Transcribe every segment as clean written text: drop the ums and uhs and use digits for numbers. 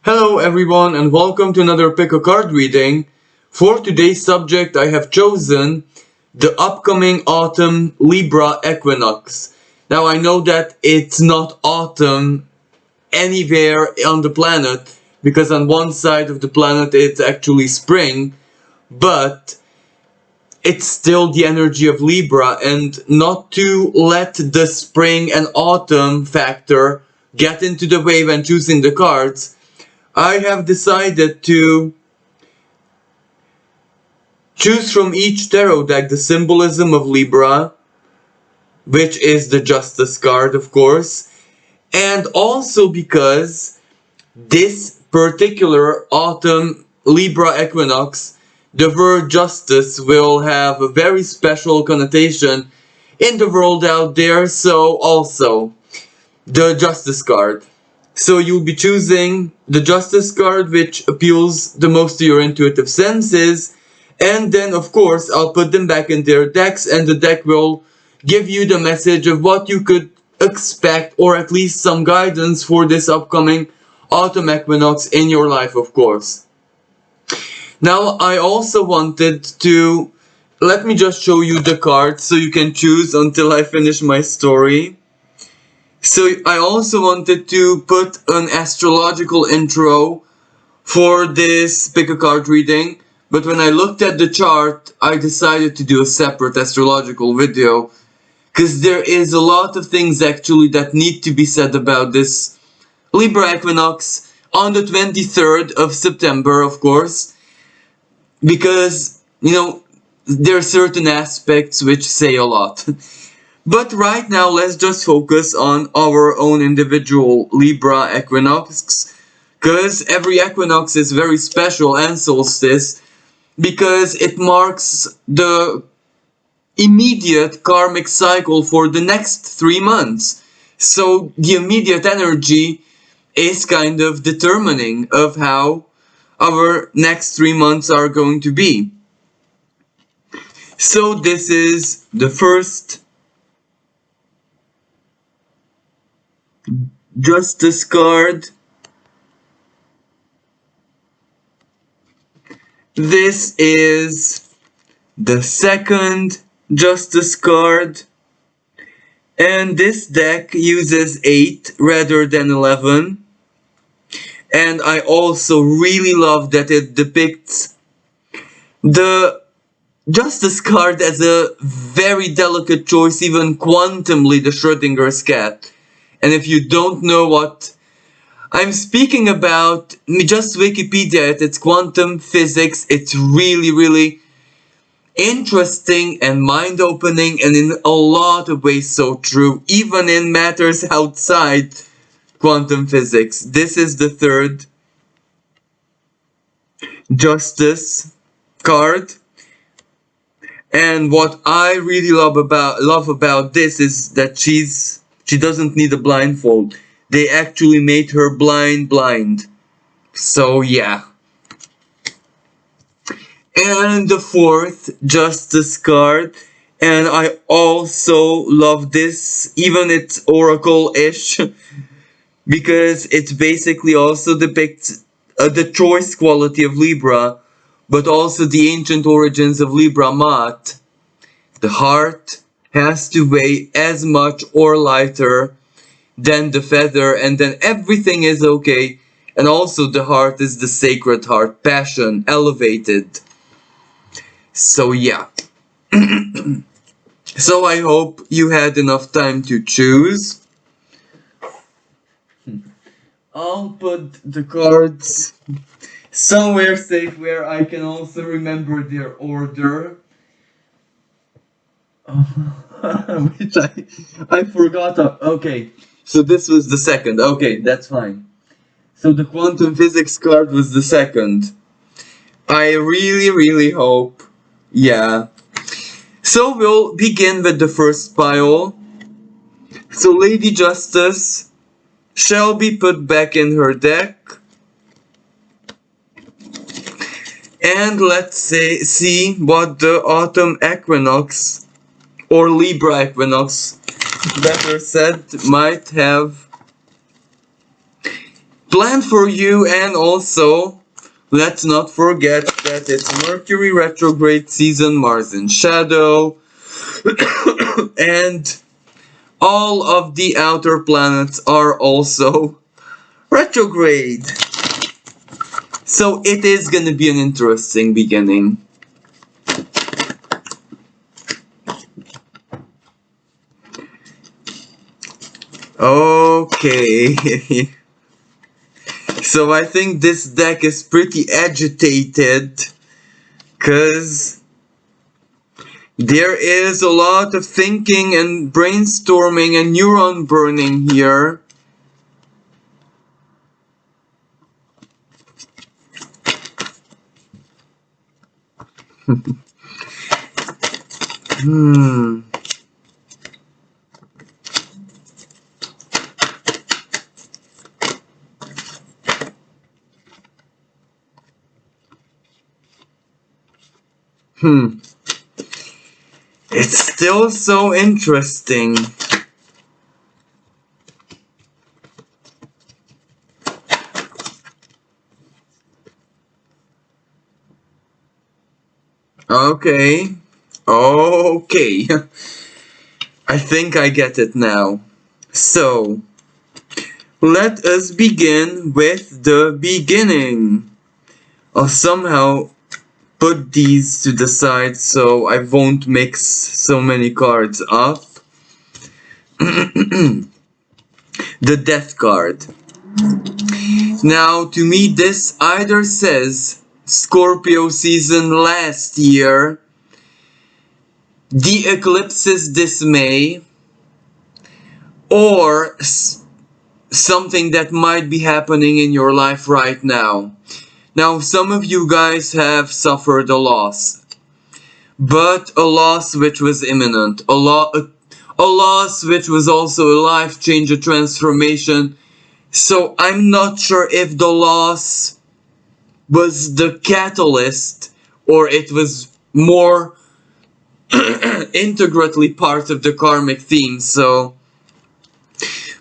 Hello everyone and welcome to another pick a card reading. For today's subject I have chosen the upcoming autumn Libra Equinox. Now I know that it's not autumn anywhere on the planet because on one side of the planet it's actually spring, but it's still the energy of Libra, and not to let the spring and autumn factor get into the way when choosing the cards. I have decided to choose from each tarot deck the symbolism of Libra, which is the Justice card, of course, and also because this particular autumn Libra Equinox, the word justice will have a very special connotation in the world out there, so also the Justice card. So you'll be choosing the Justice card, which appeals the most to your intuitive senses, and then of course I'll put them back in their decks, and the deck will give you the message of what you could expect, or at least some guidance for this upcoming autumn equinox in your life, of course. Now I also wanted to, let me just show you the cards so you can choose until I finish my story. So I also wanted to put an astrological intro for this pick a card reading, but when I looked at the chart I decided to do a separate astrological video because there is a lot of things actually that need to be said about this Libra equinox on the 23rd of September, of course, because, there are certain aspects which say a lot. But right now, let's just focus on our own individual Libra equinox, because every equinox is very special, and solstice, because it marks the immediate karmic cycle for the next 3 months. So the immediate energy is kind of determining of how our next 3 months are going to be. So this is the first Justice card. This is the second Justice card. And this deck uses 8 rather than 11. And I also really love that it depicts the Justice card as a very delicate choice, even quantumly the Schrodinger's cat. And if you don't know what I'm speaking about, just Wikipedia it, it's quantum physics. It's really interesting and mind-opening, and in a lot of ways so true, even in matters outside quantum physics. This is the third Justice card. And what I really love about this is that she doesn't need a blindfold. They actually made her blind. So yeah. And the fourth Justice card, and I also love this, even it's oracle-ish, because it basically also depicts the choice quality of Libra, but also the ancient origins of Libra Mat. The heart has to weigh as much or lighter than the feather, and then everything is okay. And also the heart is the sacred heart, passion, elevated. So yeah. So I hope you had enough time to choose. I'll put the cards somewhere safe where I can also remember their order. Which I forgot. Okay, so this was the second. Okay, that's fine. So the quantum physics card was the second. I really hope. Yeah. So we'll begin with the first pile. So Lady Justice shall be put back in her deck. And let's see what the autumn equinox, or Libra equinox, better said, might have planned for you. And also, let's not forget that it's Mercury retrograde season, Mars in shadow, and all of the outer planets are also retrograde. So it is going to be an interesting beginning. Okay. So I think this deck is pretty agitated, because there is a lot of thinking and brainstorming and neuron burning here. It's still so interesting. Okay. Okay. I think I get it now. So, let us begin with the beginning. I'll somehow put these to the side so I won't mix so many cards up. The Death card. Now, to me, this either says Scorpio season last year, the eclipse's dismay, or something that might be happening in your life right now. Now, some of you guys have suffered a loss, but a loss which was imminent, a loss which was also a life change, a transformation. So I'm not sure if the loss was the catalyst or it was more integrately part of the karmic theme. So,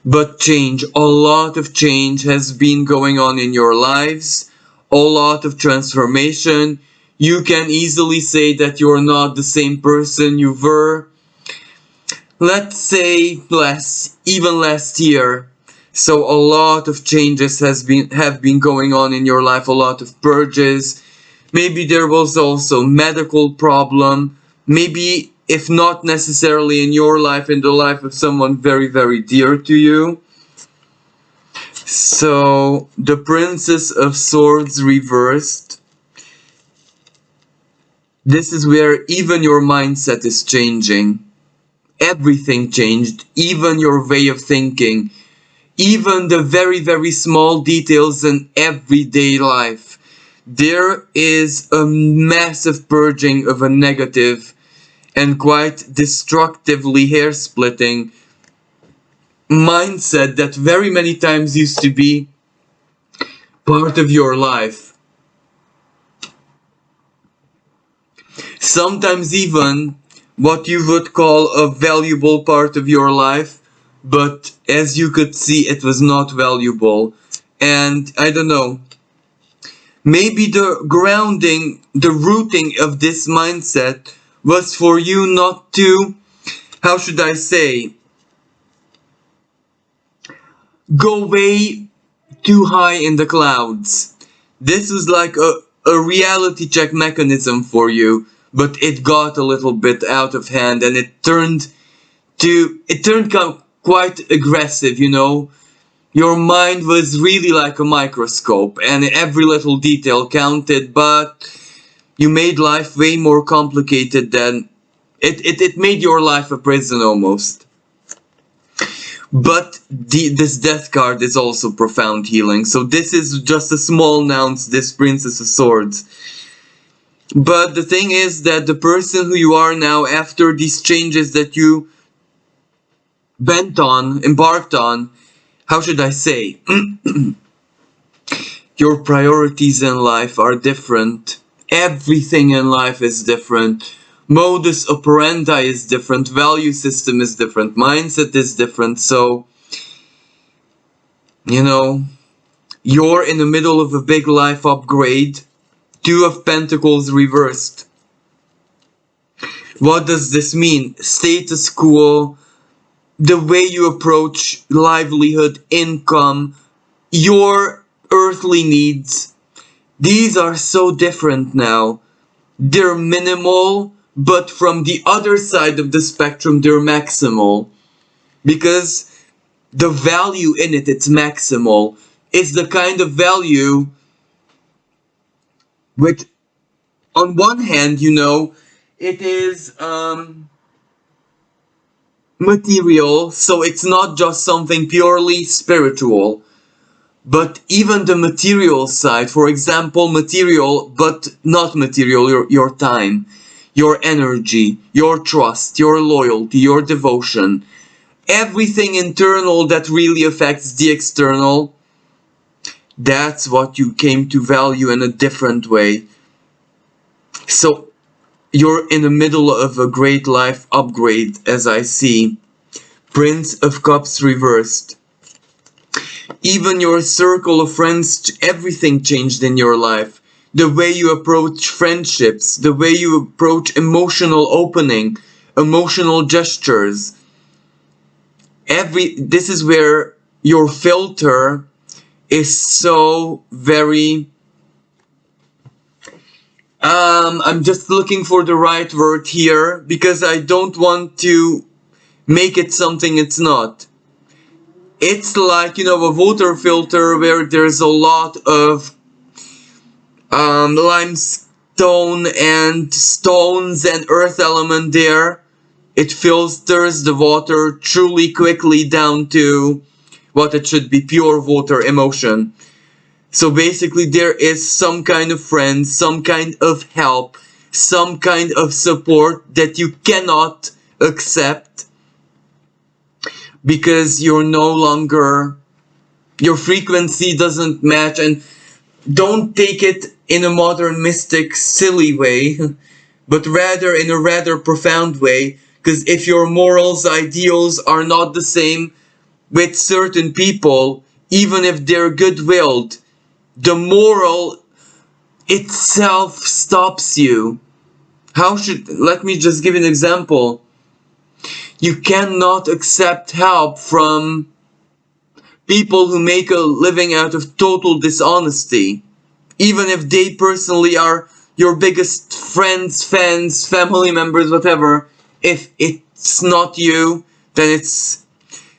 but change, a lot of change has been going on in your lives, a lot of transformation. You can easily say that you're not the same person you were, let's say, even last year. So a lot of changes have been going on in your life, a lot of purges. Maybe there was also medical problem. Maybe, if not necessarily in your life, in the life of someone very, very dear to you. So, the Princess of Swords reversed. This is where even your mindset is changing. Everything changed, even your way of thinking. Even the very, very small details in everyday life. There is a massive purging of a negative and quite destructively hair-splitting mindset that very many times used to be part of your life. Sometimes even what you would call a valuable part of your life, but as you could see, it was not valuable. And I don't know, maybe the grounding, the rooting of this mindset was for you not to, how should I say, go way too high in the clouds. This was like a reality check mechanism for you, but it got a little bit out of hand and it turned quite aggressive, you know. Your mind was really like a microscope and every little detail counted, but you made life way more complicated than it made your life a prison almost. But this Death card is also profound healing. So this is just a small nouns, this Princess of Swords. But the thing is that the person who you are now, after these changes that you embarked on, how should I say, your priorities in life are different. Everything in life is different. Modus operandi is different. Value system is different. Mindset is different. So, you know, You're in the middle of a big life upgrade. Two of Pentacles reversed. What does this mean? Status quo, the way you approach livelihood, income, your earthly needs. These are so different now. They're minimal, but from the other side of the spectrum, they're maximal. Because the value in it, it's maximal. It's the kind of value which, on one hand, it is material, so it's not just something purely spiritual. But even the material side, for example, material, but not material, your time, your energy, your trust, your loyalty, your devotion, everything internal that really affects the external, that's what you came to value in a different way. So you're in the middle of a great life upgrade, as I see. Prince of Cups reversed. Even your circle of friends, everything changed in your life. The way you approach friendships, the way you approach emotional opening, emotional gestures. This is where your filter is so very... I'm just looking for the right word here because I don't want to make it something it's not. It's like, a water filter where there's a lot of limestone and stones and earth element there. It filters the water truly quickly down to what it should be, pure water, emotion. So basically there is some kind of friend, some kind of help, some kind of support that you cannot accept because you're no longer, your frequency doesn't match. And don't take it in a modern mystic silly way, but rather in a rather profound way, because if your morals, ideals are not the same with certain people, even if they're good-willed, the moral itself stops you. Let me just give you an example. You cannot accept help from people who make a living out of total dishonesty, even if they personally are your biggest friends, fans, family members, whatever. If it's not you, then it's...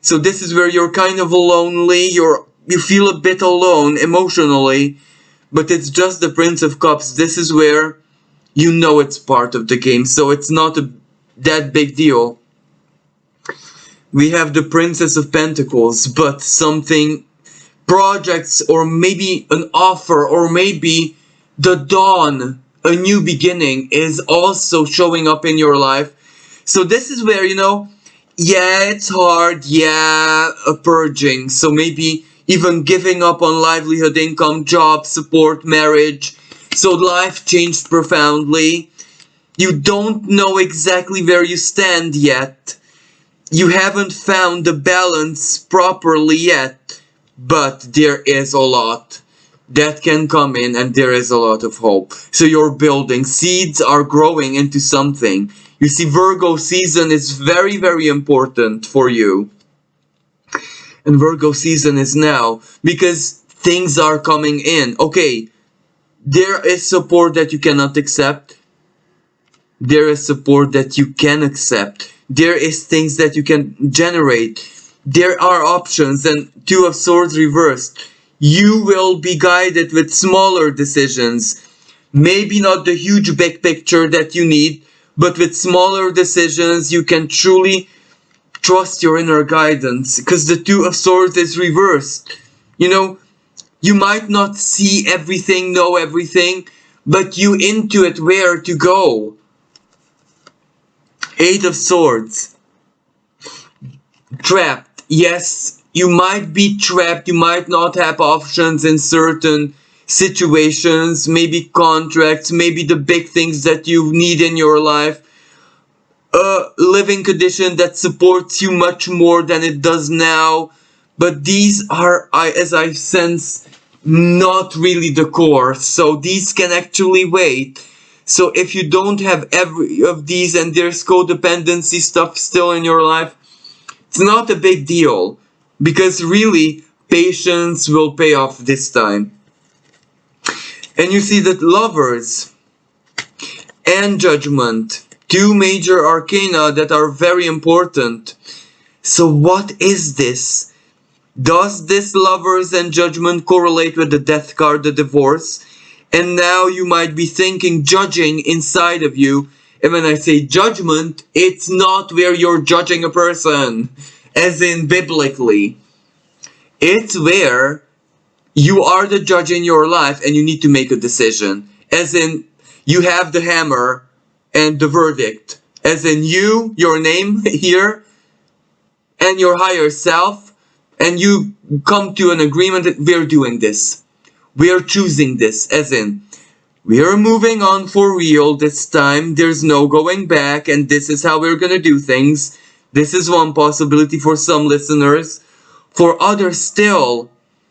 So this is where you're kind of lonely, you feel a bit alone emotionally, but it's just the Prince of Cups. This is where it's part of the game, so it's not that big deal. We have the Princess of Pentacles, but something, projects, or maybe an offer, or maybe the dawn, a new beginning, is also showing up in your life. So this is where, yeah, it's hard, yeah, a purging, so maybe even giving up on livelihood, income, job, support, marriage. So life changed profoundly. You don't know exactly where you stand yet. You haven't found the balance properly yet, but there is a lot that can come in, and there is a lot of hope. So you're building, seeds are growing into something. You see, Virgo season is very, very important for you. And Virgo season is now, because things are coming in. Okay, there is support that you cannot accept. There is support that you can accept. There is things that you can generate. There are options, and Two of Swords reversed. You will be guided with smaller decisions. Maybe not the huge big picture that you need, but with smaller decisions you can truly trust your inner guidance, because the Two of Swords is reversed. You might not see everything, know everything, but you intuit where to go. Eight of Swords. Trapped. Yes, you might be trapped. You might not have options in certain situations. Maybe contracts. Maybe the big things that you need in your life. A living condition that supports you much more than it does now. But these are, as I sense, not really the core. So these can actually wait. So if you don't have every of these and there's codependency stuff still in your life, it's not a big deal, because really patience will pay off this time. And you see that Lovers and Judgment, two major arcana that are very important. So what is this? Does this Lovers and Judgment correlate with the Death card, the divorce? And now you might be thinking judging inside of you. And when I say judgment, it's not where you're judging a person, as in biblically. It's where you are the judge in your life and you need to make a decision. As in, you have the hammer and the verdict. As in you, your name here, and your higher self, and you come to an agreement that we're doing this. We're choosing this, as in, we're moving on for real this time, there's no going back, and this is how we're gonna do things. This is one possibility for some listeners. For others still,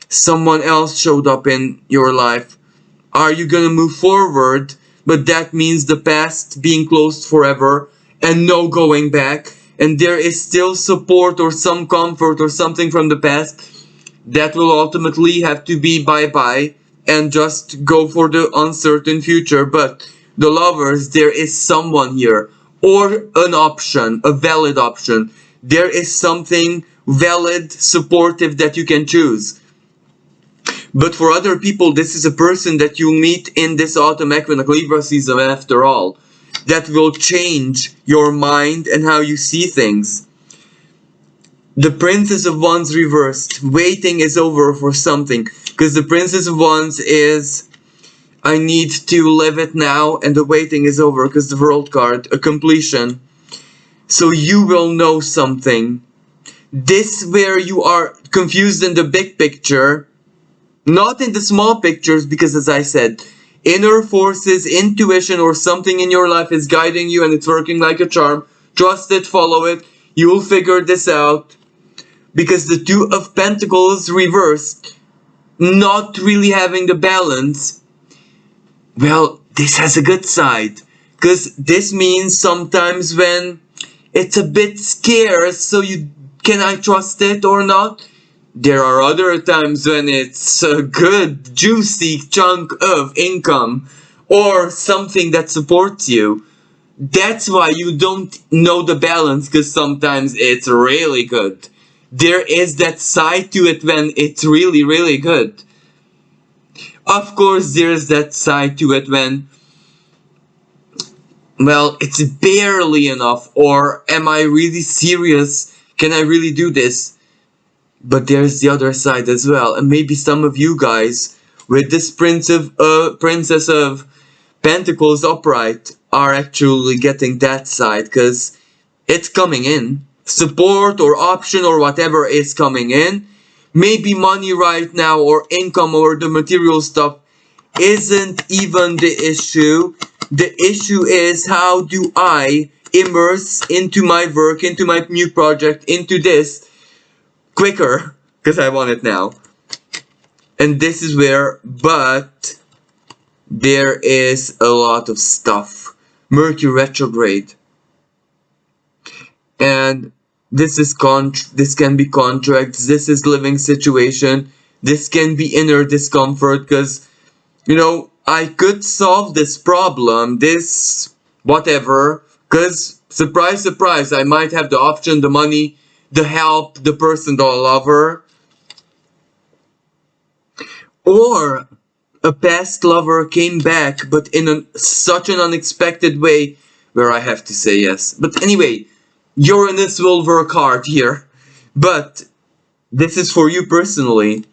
someone else showed up in your life. Are you gonna move forward? But that means the past being closed forever and no going back. And there is still support or some comfort or something from the past that will ultimately have to be bye-bye and just go for the uncertain future. But the Lovers, there is someone here, or an option, a valid option. There is something valid, supportive that you can choose. But for other people, this is a person that you'll meet in this autumn equinox Libra season after all, that will change your mind and how you see things. The Princess of Wands reversed. Waiting is over for something. Because the Princess of Wands is, I need to live it now, and the waiting is over because the World card, a completion. So you will know something. This where you are confused in the big picture, not in the small pictures, because as I said, inner forces, intuition, or something in your life is guiding you and it's working like a charm. Trust it, follow it, you'll figure this out. Because the Two of Pentacles reversed, not really having the balance, well, this has a good side. Because this means sometimes when it's a bit scarce, so can I trust it or not? There are other times when it's a good, juicy chunk of income or something that supports you. That's why you don't know the balance, because sometimes it's really good. There is that side to it when it's really, really good. Of course, there's that side to it when, well, it's barely enough, or am I really serious? Can I really do this? But there's the other side as well, and maybe some of you guys with this Princess of Pentacles upright are actually getting that side, because it's coming in. Support or option or whatever is coming in. Maybe money right now or income or the material stuff isn't even the issue. The issue is, how do I immerse into my work, into my new project, into this quicker, because I want it now. And this is where, but there is a lot of stuff. Mercury retrograde. And this is this can be contracts, this is living situation, this can be inner discomfort, because, you know, I could solve this problem, this whatever, because surprise, surprise, I might have the option, the money, the help, the person, the lover. Or a past lover came back, but in such an unexpected way where I have to say yes. But anyway, Uranus will work hard here. But this is for you personally.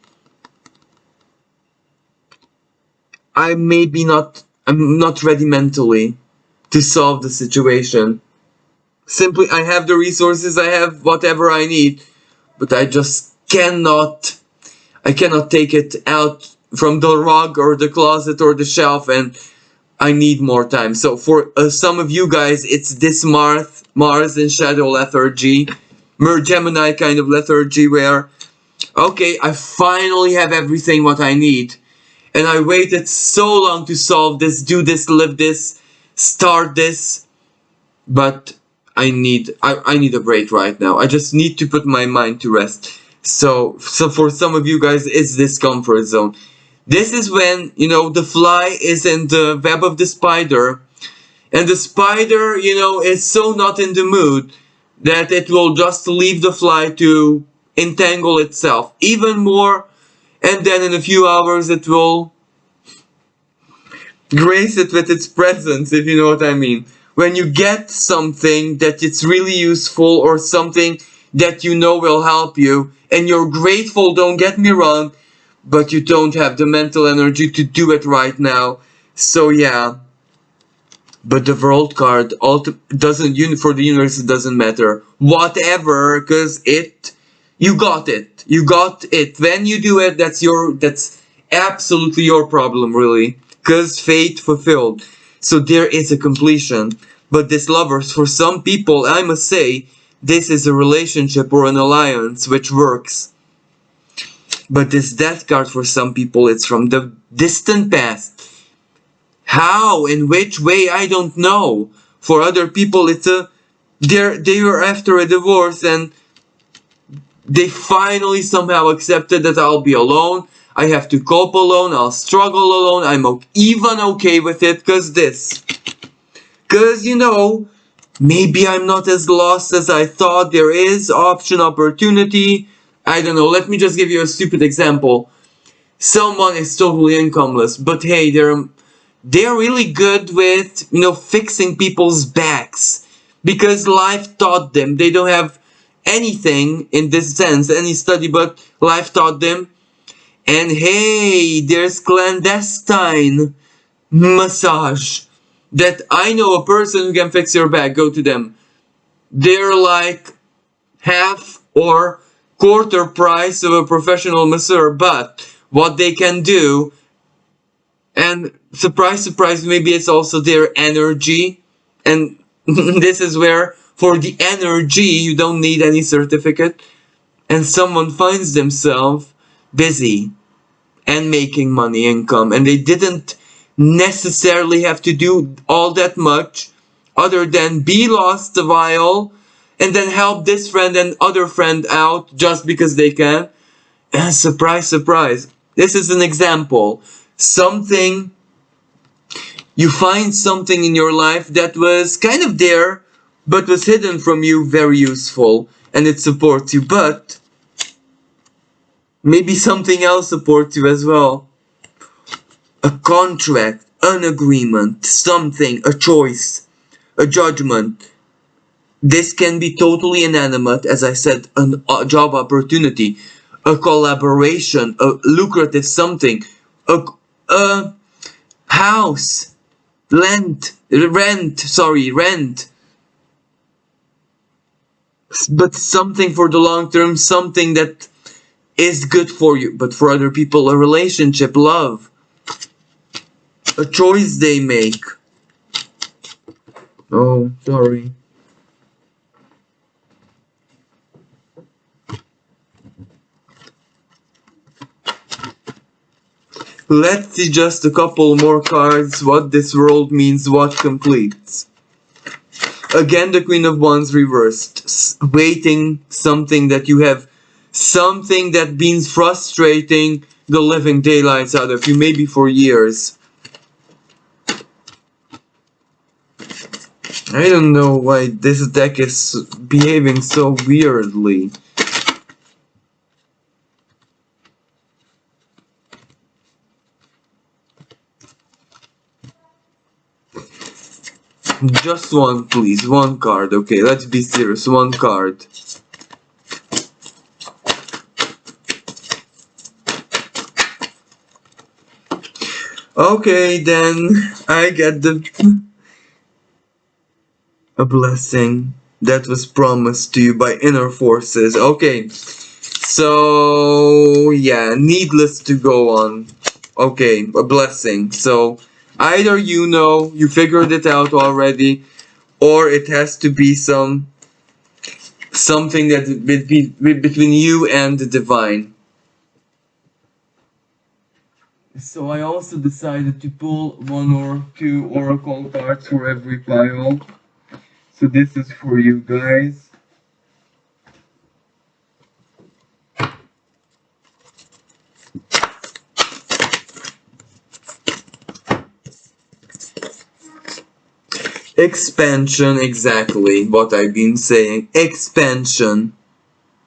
I'm not ready mentally to solve the situation. Simply, I have the resources, I have whatever I need, but I just cannot take it out from the rug or the closet or the shelf, and I need more time. So for some of you guys, it's this Mars in shadow lethargy, Gemini kind of lethargy, where Okay, I finally have everything what I need. And I waited so long to solve this, do this, live this, start this. But I need a break right now. I just need to put my mind to rest. So for some of you guys, it's this comfort zone. This is when, the fly is in the web of the spider, and the spider, is so not in the mood that it will just leave the fly to entangle itself even more, and then in a few hours it will grace it with its presence, if you know what I mean. When you get something that it's really useful or something that will help you, and you're grateful, don't get me wrong, but you don't have the mental energy to do it right now. So yeah. But the world card doesn't, for the universe it doesn't matter. Whatever, cause you got it. You got it. When you do it, that's absolutely your problem, really. Cause fate fulfilled. So there is a completion. But this lovers, for some people, I must say, this is a relationship or an alliance which works. But this death card for some people, it's from the distant past. How, in which way, I don't know. For other people, they were after a divorce and they finally somehow accepted that I'll be alone. I have to cope alone. I'll struggle alone. I'm even okay with it because maybe I'm not as lost as I thought. There is opportunity. I don't know. Let me just give you a stupid example. Someone is totally incomeless, but hey, they're really good with, fixing people's backs. Because life taught them. They don't have anything in this sense, any study, but life taught them. And hey, there's clandestine massage. That I know a person who can fix your back. Go to them. They're like half or quarter price of a professional masseur, but what they can do, and surprise, surprise, maybe it's also their energy. And this is where, for the energy, you don't need any certificate. And someone finds themselves busy and making money, income. And they didn't necessarily have to do all that much other than be lost a while and then help this friend and other friend out just because they can. And surprise, surprise. This is an example. You find something in your life that was kind of there, but was hidden from you, very useful, and it supports you, but maybe something else supports you as well. A contract, an agreement, something, a choice, a judgment. This can be totally inanimate, as I said, a job opportunity, a collaboration, a lucrative something, a house, rent. But something for the long term, something that is good for you, but for other people, a relationship, love, a choice they make. Oh, sorry. Let's see just a couple more cards, what this world means, what completes. Again, the Queen of Wands reversed, waiting, something that you have, something that been frustrating the living daylights out of you, maybe for years. I don't know why this deck is behaving so weirdly. Just one, please. One card. Okay, let's be serious. One card. Okay, then I get a blessing that was promised to you by inner forces. Okay, so yeah, needless to go on. Okay, a blessing. So either you figured it out already, or it has to be something that between you and the divine. So I also decided to pull 1 or 2 oracle cards for every pile. So this is for you guys. Expansion, exactly what I've been saying. Expansion.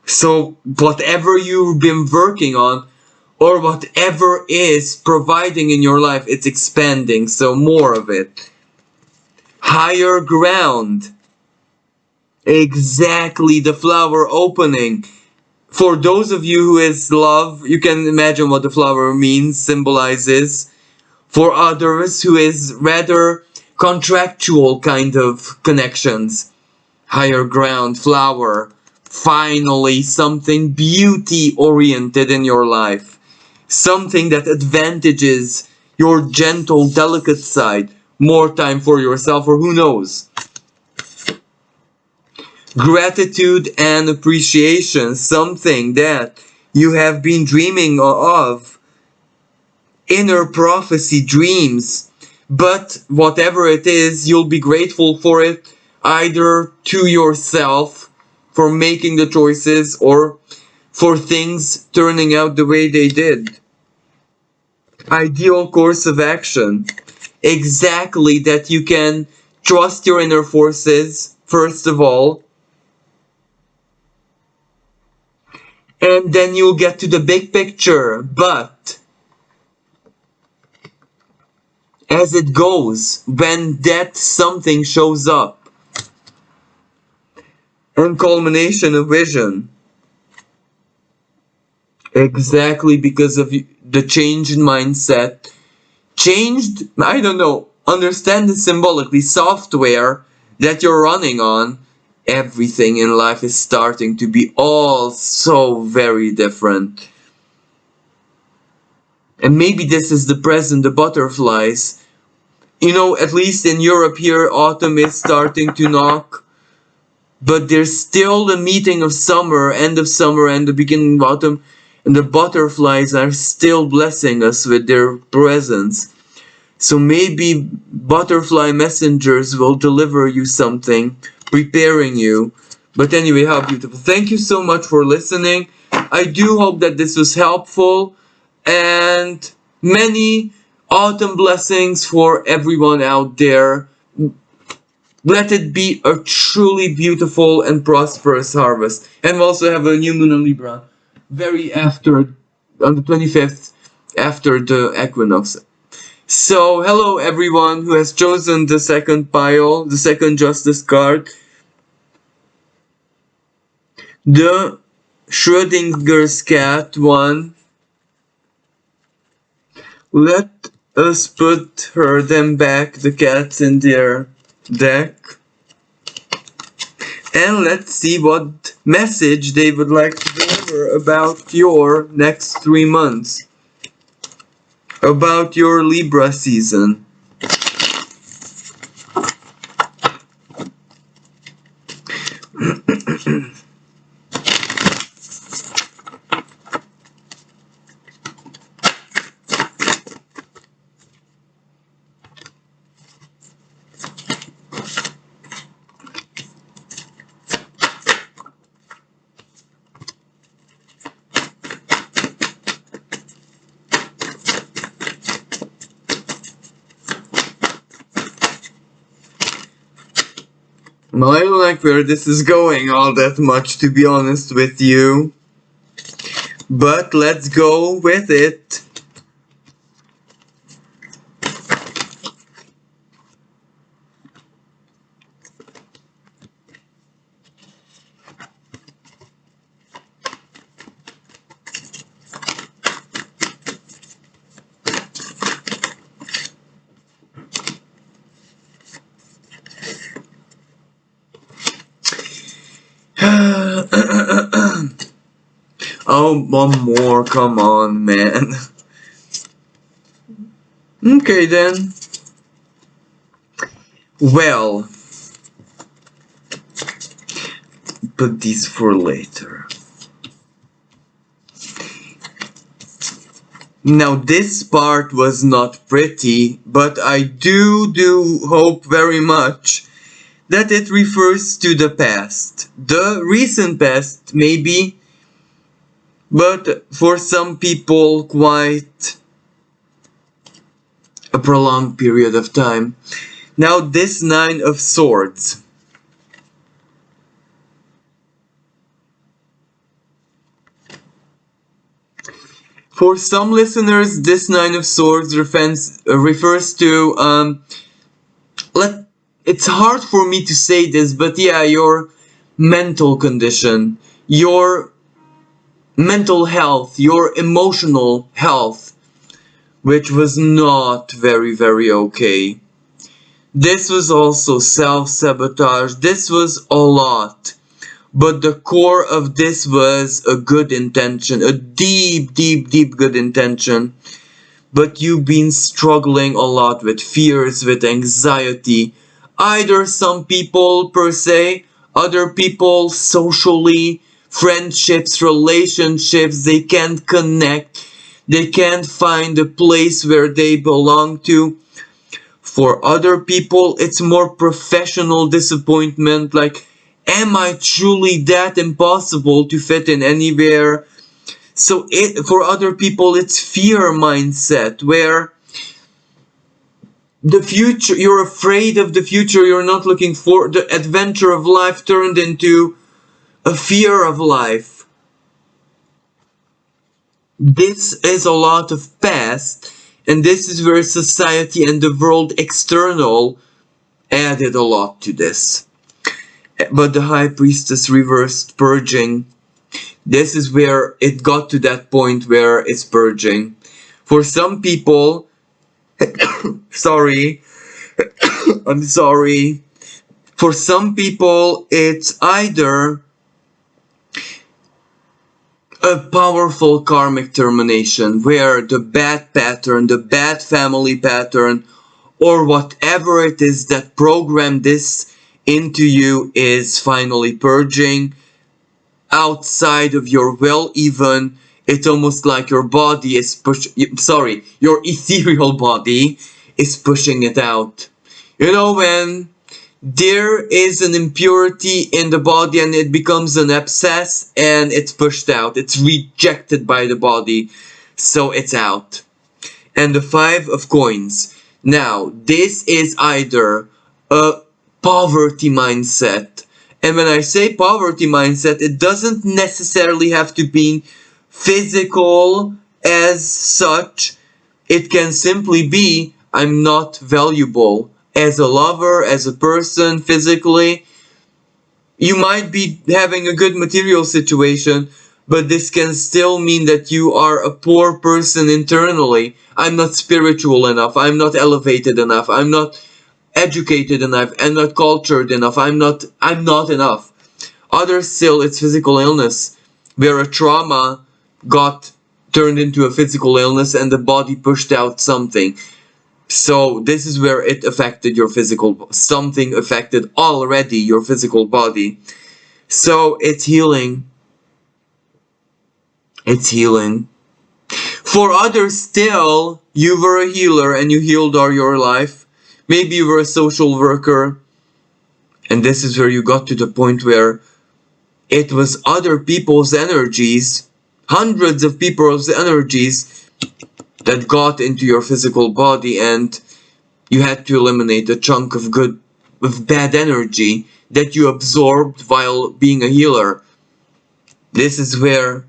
So whatever you've been working on, or whatever is providing in your life, it's expanding. So more of it. Higher ground. Exactly, the flower opening. For those of you who is love, you can imagine what the flower means, symbolizes. For others who is rather contractual kind of connections, higher ground, flower, finally something beauty oriented in your life, something that advantages your gentle, delicate side, more time for yourself, or who knows. Gratitude and appreciation, something that you have been dreaming of, inner prophecy, dreams. But whatever it is, you'll be grateful for it, either to yourself for making the choices or for things turning out the way they did. Ideal course of action. Exactly, that you can trust your inner forces, first of all, and then you'll get to the big picture. But as it goes, when that something shows up, and culmination of vision, exactly, because of the change in mindset, changed, I don't know, understand it symbolically, software that you're running on, everything in life is starting to be all so very different. And maybe this is the present, the butterflies. You know, at least in Europe here, autumn is starting to knock. But there's still the meeting of summer, end of summer and the beginning of autumn. And the butterflies are still blessing us with their presence. So maybe butterfly messengers will deliver you something, preparing you. But anyway, how beautiful. Thank you so much for listening. I do hope that this was helpful. And many autumn blessings for everyone out there. Let it be a truly beautiful and prosperous harvest. And we also have a new moon in Libra. Very after, on the 25th, after the equinox. So, hello everyone who has chosen the second pile, the second justice card. The Schrodinger's cat one. Let us put them back, the cats, in their deck. And let's see what message they would like to deliver about your next 3 months. About your Libra season. Well, I don't like where this is going all that much, to be honest with you. But let's go with it. Oh, one more, come on, man. Okay then. Well, put these for later. Now this part was not pretty, but I do hope very much that it refers to the past. The recent past, maybe, but for some people quite a prolonged period of time. Now this Nine of Swords. For some listeners, this Nine of Swords refers to it's hard for me to say this, but yeah, your mental condition, your mental health, your emotional health, which was not very okay. This was also self-sabotage. This was a lot. But the core of this was a good intention, a deep good intention. But you've been struggling a lot with fears, with anxiety. Either some people per se, other people socially, friendships, relationships, they can't connect. They can't find a place where they belong to. For other people, it's more professional disappointment, like, am I truly that impossible to fit in anywhere? So for other people, it's fear mindset, where the future, you're afraid of the future, you're not looking for the adventure of life turned into a fear of life. This is a lot of past, and this is where society and the world external added a lot to this. But the High Priestess reversed purging. This is where it got to that point where it's purging. For some people, sorry, I'm sorry. For some people, it's either a powerful karmic termination where the bad pattern, the bad family pattern, or whatever it is that programmed this into you is finally purging outside of your will. Even it's almost like your body is your ethereal body is pushing it out. You know, when there is an impurity in the body and it becomes an abscess and it's pushed out, it's rejected by the body, so it's out. And the Five of Coins. Now, this is either a poverty mindset. And when I say poverty mindset, it doesn't necessarily have to be physical as such. It can simply be, I'm not valuable as a lover, as a person, physically. You might be having a good material situation, but this can still mean that you are a poor person internally. I'm not spiritual enough. I'm not elevated enough. I'm not educated enough. I'm not cultured enough. I'm not enough. Others still, it's physical illness, where a trauma got turned into a physical illness and the body pushed out something. So this is where it affected your physical, something affected already your physical body. So it's healing. It's healing. For others still, you were a healer and you healed all your life. Maybe you were a social worker. And this is where you got to the point where it was other people's energies, hundreds of people's energies, that got into your physical body, and you had to eliminate a chunk of bad energy that you absorbed while being a healer. This is where,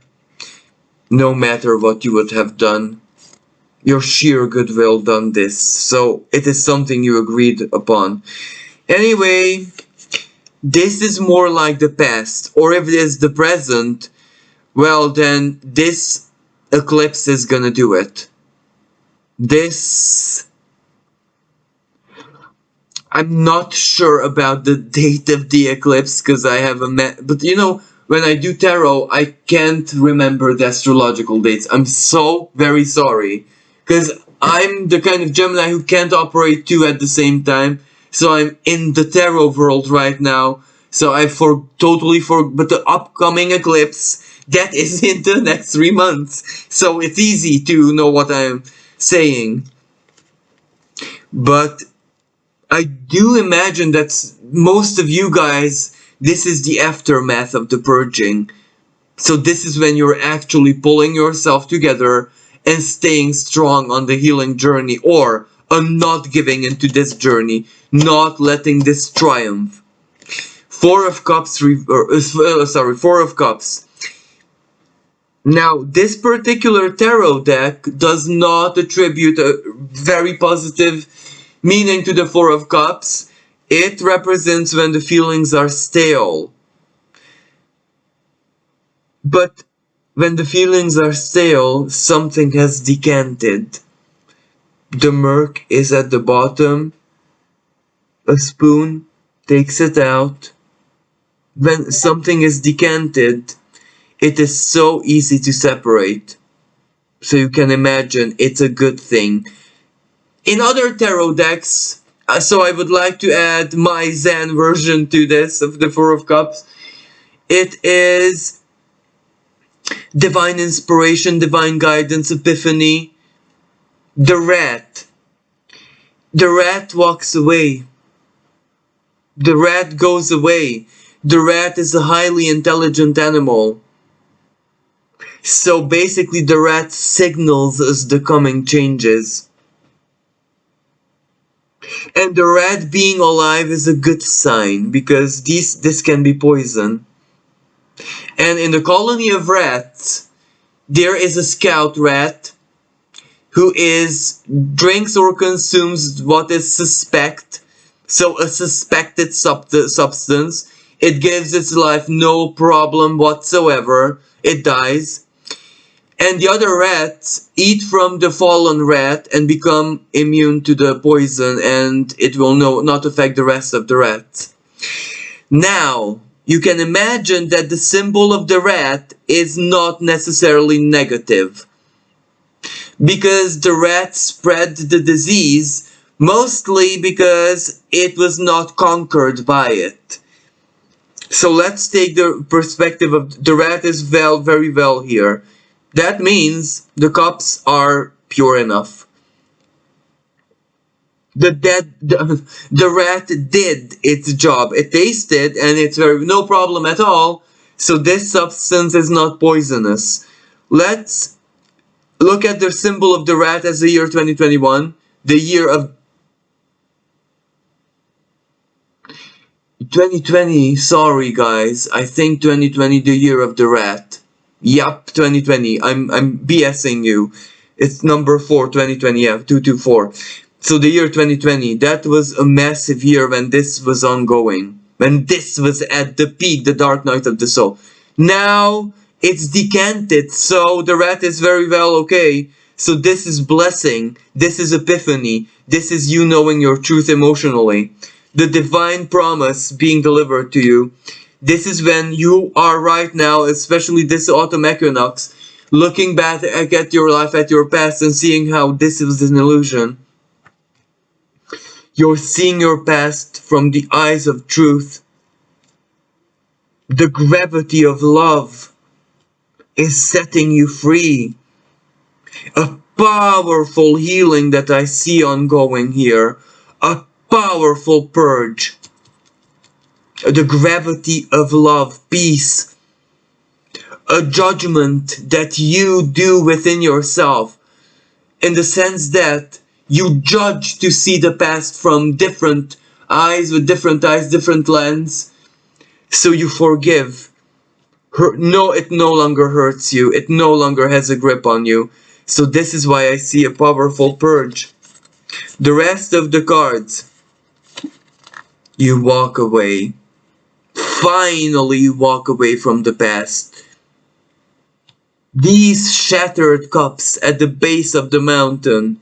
no matter what you would have done, your sheer goodwill done this. So it is something you agreed upon. Anyway, this is more like the past, or if it is the present, well then this eclipse is gonna do it. This, I'm not sure about the date of the eclipse because I have but you know, when I do tarot, I can't remember the astrological dates. I'm so very sorry, because I'm the kind of Gemini who can't operate two at the same time. So I'm in the tarot world right now. So I totally forgot. But the upcoming eclipse, That is in the next 3 months. So it's easy to know what I'm saying. But I do imagine that most of you guys, this is the aftermath of the purging. So this is when you're actually pulling yourself together and staying strong on the healing journey, or not giving into this journey, not letting this triumph. Four of Cups, Four of Cups. Now, this particular tarot deck does not attribute a very positive meaning to the Four of Cups. It represents when the feelings are stale. But when the feelings are stale, something has decanted. The murk is at the bottom. A spoon takes it out. When something is decanted, it is so easy to separate. So you can imagine it's a good thing. In other tarot decks, so I would like to add my Zen version to this of the Four of Cups. It is divine inspiration, divine guidance, epiphany. The rat. The rat walks away. The rat goes away. The rat is a highly intelligent animal. So basically the rat signals us the coming changes. And the rat being alive is a good sign, because this can be poison. And in the colony of rats, there is a scout rat who drinks or consumes what is suspect, so a suspected substance. It gives its life no problem whatsoever. It dies. And the other rats eat from the fallen rat and become immune to the poison, and it will not affect the rest of the rats. Now, you can imagine that the symbol of the rat is not necessarily negative, because the rat spread the disease mostly because it was not conquered by it. So let's take the perspective of the rat is very well here. That means the cups are pure enough. The rat did its job. It tasted, and it's no problem at all. So this substance is not poisonous. Let's look at the symbol of the rat as the year 2021, the year of 2020. Sorry guys, I think 2020, the year of the rat. Yup, 2020. I'm BSing you. It's number 4, 2020. Yeah, 224. So the year 2020, that was a massive year when this was ongoing. When this was at the peak, the dark night of the soul. Now, it's decanted, so the rat is very well okay. So this is blessing. This is epiphany. This is you knowing your truth emotionally. The divine promise being delivered to you. This is when you are right now, especially this autumn equinox, looking back at your life, at your past, and seeing how this was an illusion. You're seeing your past from the eyes of truth. The gravity of love is setting you free. A powerful healing that I see ongoing here. A powerful purge. The gravity of love, peace. A judgment that you do within yourself, in the sense that you judge to see the past from different eyes, with different eyes, different lens. So you forgive. No, it no longer hurts you. It no longer has a grip on you. So this is why I see a powerful purge. The rest of the cards. You walk away. Finally you walk away from the past. These shattered cups at the base of the mountain.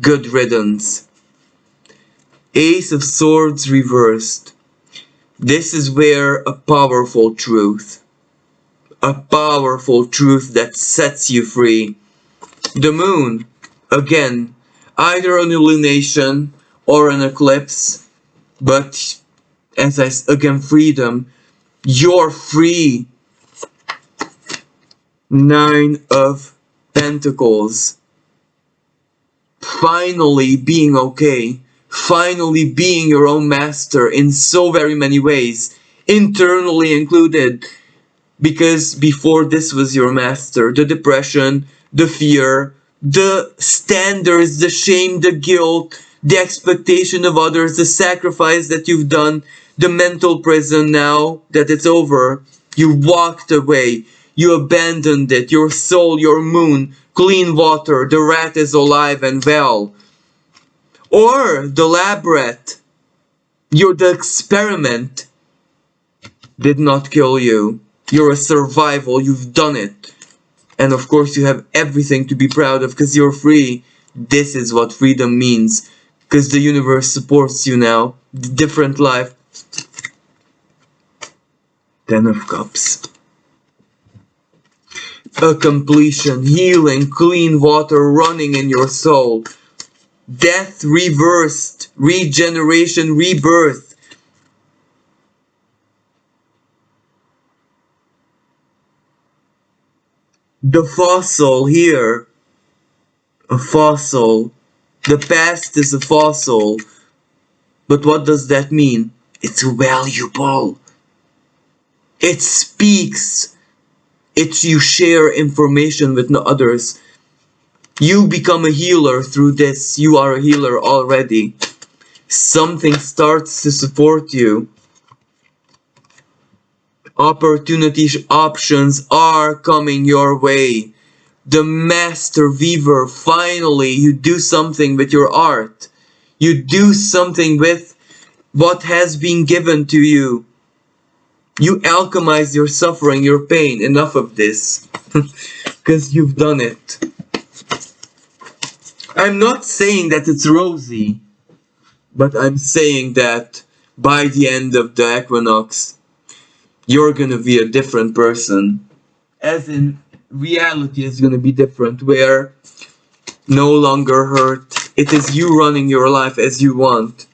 Good riddance. Ace of Swords reversed. This is where a powerful truth that sets you free. The moon, again, either an illumination or an eclipse, but again, freedom. You're free. Nine of Pentacles. Finally being okay. Finally being your own master in so very many ways. Internally included. Because before this was your master. The depression, the fear, the standards, the shame, the guilt, the expectation of others, the sacrifice that you've done, the mental prison. Now that it's over, you walked away, you abandoned it, your soul, your moon, clean water, the rat is alive and well. Or the lab rat, the experiment did not kill you. You're a survival, you've done it. And of course you have everything to be proud of because you're free. This is what freedom means. Because the universe supports you now. Different life. Ten of Cups. A completion, healing, clean water running in your soul. Death reversed, regeneration, rebirth. The fossil here. A fossil. The past is a fossil. But what does that mean? It's valuable. It speaks. You share information with others. You become a healer through this. You are a healer already. Something starts to support you. Opportunities, options are coming your way. The master weaver, finally you do something with your art. You do something with what has been given to you. You alchemize your suffering, your pain. Enough of this. Because you've done it. I'm not saying that it's rosy. But I'm saying that by the end of the equinox, you're gonna be a different person. As in, reality is gonna be different, where no longer hurt. It is you running your life as you want.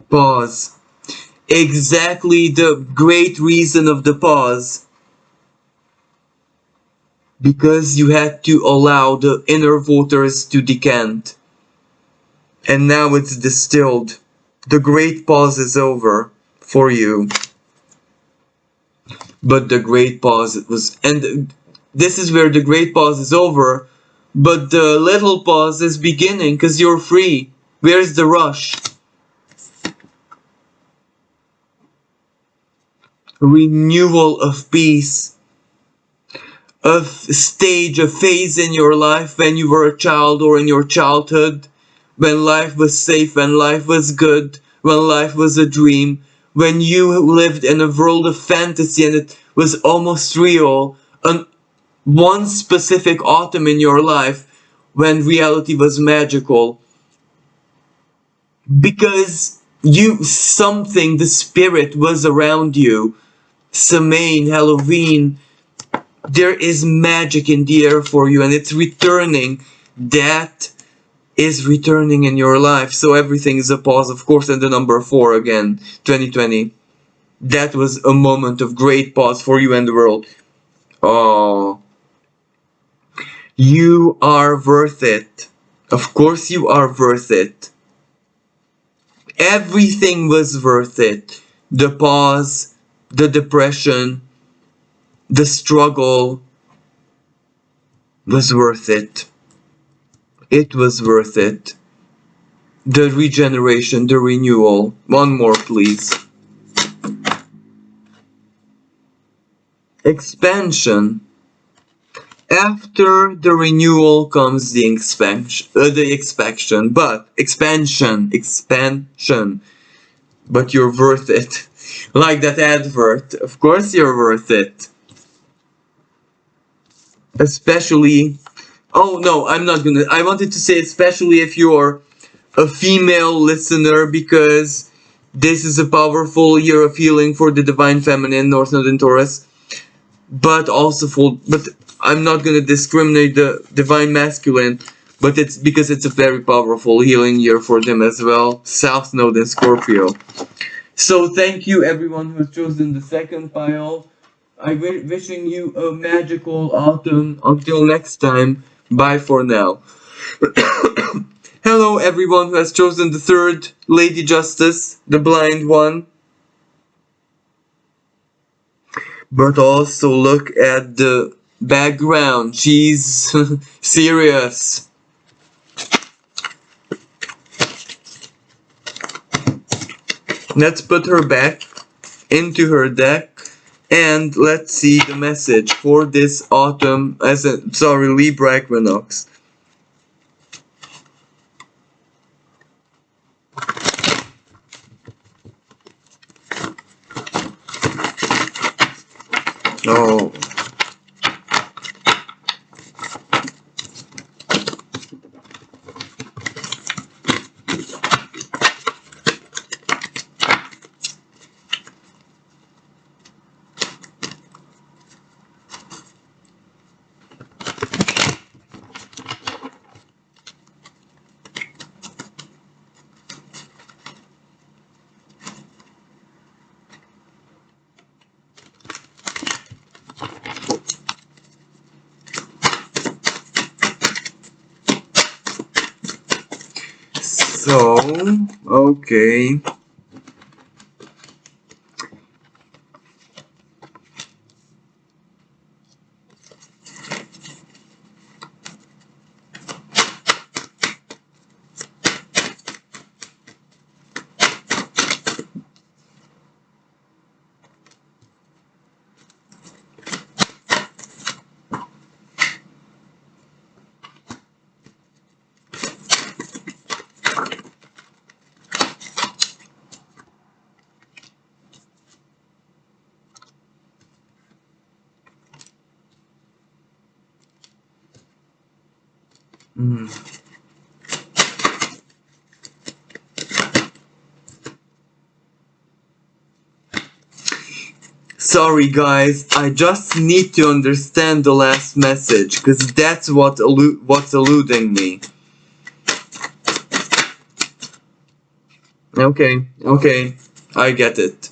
Pause. Exactly the great reason of the pause. Because you had to allow the inner waters to decant. And now it's distilled. The great pause is over for you. But the great pause was, and this is where the great pause is over, but the little pause is beginning because you're free. Where's the rush? Renewal of peace. A stage, a phase in your life when you were a child or in your childhood, when life was safe, when life was good, when life was a dream, when you lived in a world of fantasy and it was almost real, and one specific autumn in your life when reality was magical. Because the spirit was around you. Samhain, Halloween, there is magic in the air for you and it's returning. That is returning in your life. So everything is a pause, of course, and the number 4 again, 2020. That was a moment of great pause for you and the world. Oh, you are worth it. Of course you are worth it. Everything was worth it. The pause, the depression, the struggle was worth it. It was worth it. The regeneration, the renewal. One more, please. Expansion. After the renewal comes the expansion, but expansion. But you're worth it. Like that advert. Of course you're worth it. Especially, oh no, I'm not gonna, I wanted to say especially if you're a female listener, because this is a powerful year of healing for the Divine Feminine, North Node in Taurus. But also but I'm not gonna discriminate the Divine Masculine, but it's because it's a very powerful healing year for them as well. South Node in Scorpio. So thank you everyone who has chosen the second pile. I'm wishing you a magical autumn. Until next time, bye for now. Hello everyone who has chosen the third Lady Justice, the blind one. But also look at the background. She's serious. Let's put her back into her deck and let's see the message for this autumn Libra Equinox. Oh. So, okay. Mm. Sorry guys, I just need to understand the last message, because that's what's eluding me. Okay, I get it.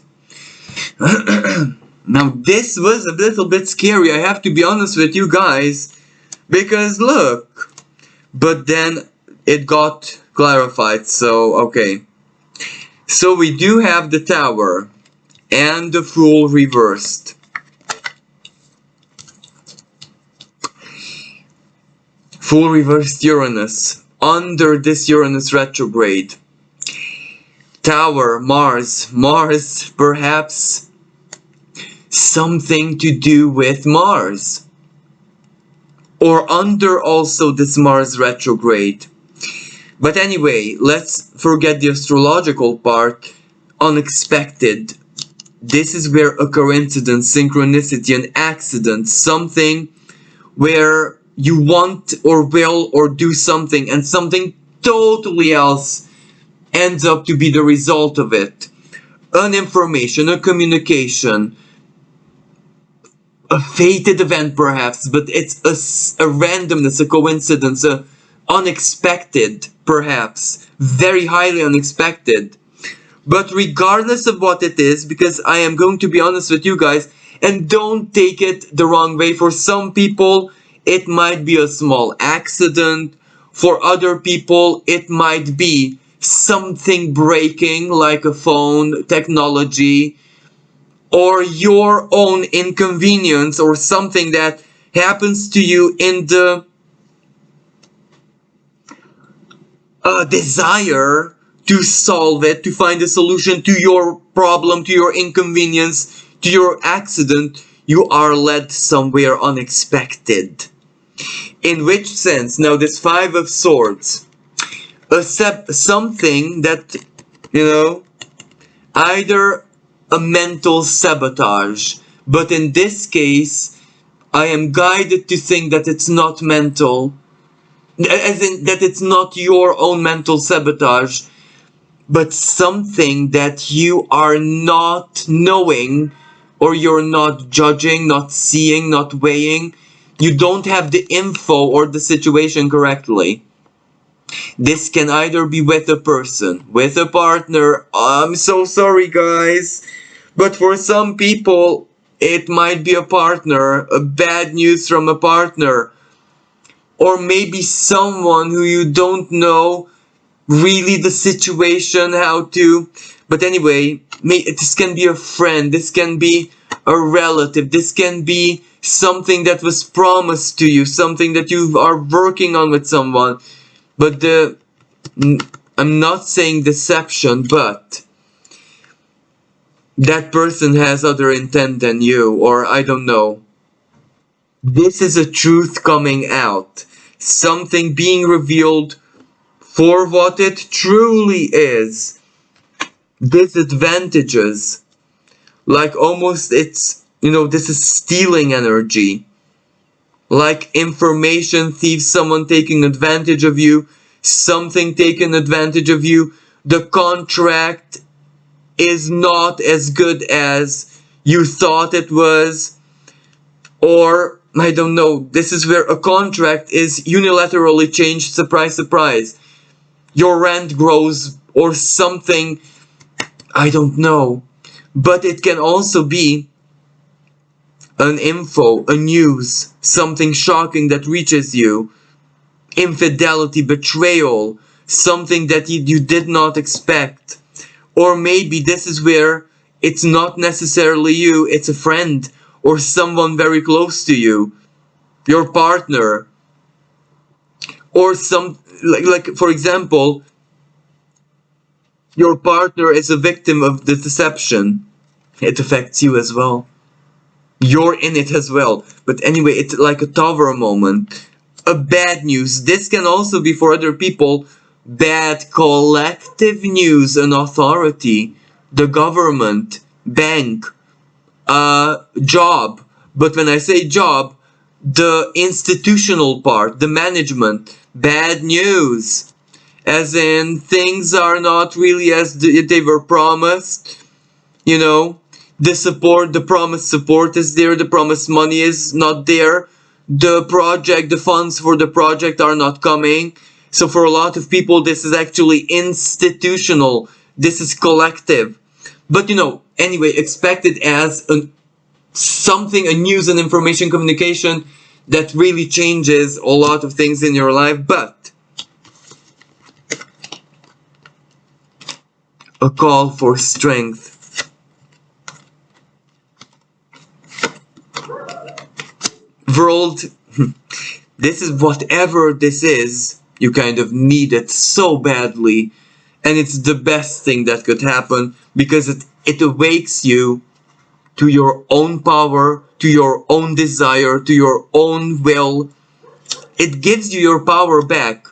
Now this was a little bit scary, I have to be honest with you guys, because look, but then it got clarified, so okay. So we do have the Tower and the Fool reversed. Fool reversed Uranus under this Uranus retrograde. Tower, Mars perhaps something to do with Mars. Or under also this Mars retrograde. But anyway, let's forget the astrological part. Unexpected. This is where a coincidence, synchronicity, an accident, something where you want or will or do something and something totally else ends up to be the result of it. An information, a communication, a fated event perhaps, but it's a randomness, a coincidence, a unexpected perhaps, very highly unexpected. But regardless of what it is, because I am going to be honest with you guys, and don't take it the wrong way, for some people it might be a small accident, for other people it might be something breaking like a phone, technology, or your own inconvenience or something that happens to you in the desire to solve it, to find a solution to your problem, to your inconvenience, to your accident, you are led somewhere unexpected. In which sense? Now this Five of Swords, something that, either a mental sabotage, but in this case, I am guided to think that it's not mental, as in that it's not your own mental sabotage, but something that you are not knowing, or you're not judging, not seeing, not weighing. You don't have the info or the situation correctly. This can either be with a person, with a partner. I'm so sorry, guys. But for some people, it might be a partner, a bad news from a partner, or maybe someone who you don't know really the situation, how to. But anyway, this can be a friend, this can be a relative, this can be something that was promised to you, something that you are working on with someone. But I'm not saying deception, but that person has other intent than you, or I don't know. This is a truth coming out, something being revealed for what it truly is. Disadvantages, like almost it's, this is stealing energy, like information thieves, someone taking advantage of you, something taking advantage of you. The contract is not as good as you thought it was, or I don't know. This is where a contract is unilaterally changed, surprise surprise. Your rent grows or something, I don't know. But it can also be an info, a news, something shocking that reaches you. Infidelity, betrayal, something that you did not expect. Or maybe this is where it's not necessarily you, it's a friend or someone very close to you, your partner, or some, like for example, your partner is a victim of the deception. It affects you as well. You're in it as well. But anyway, it's like a tower moment. A bad news. This can also be for other people. Bad collective news, an authority, the government, bank, job. But when I say job, the institutional part, the management, bad news. As in, things are not really as they were promised. The support, the promised support is there, the promised money is not there. The project, the funds for the project are not coming. So for a lot of people, this is actually institutional. This is collective. But anyway, expect it as something, a news and information communication that really changes a lot of things in your life. But a call for strength. World, this is whatever this is, you kind of need it so badly, and it's the best thing that could happen because it awakes you to your own power, to your own desire, to your own will. It gives you your power back.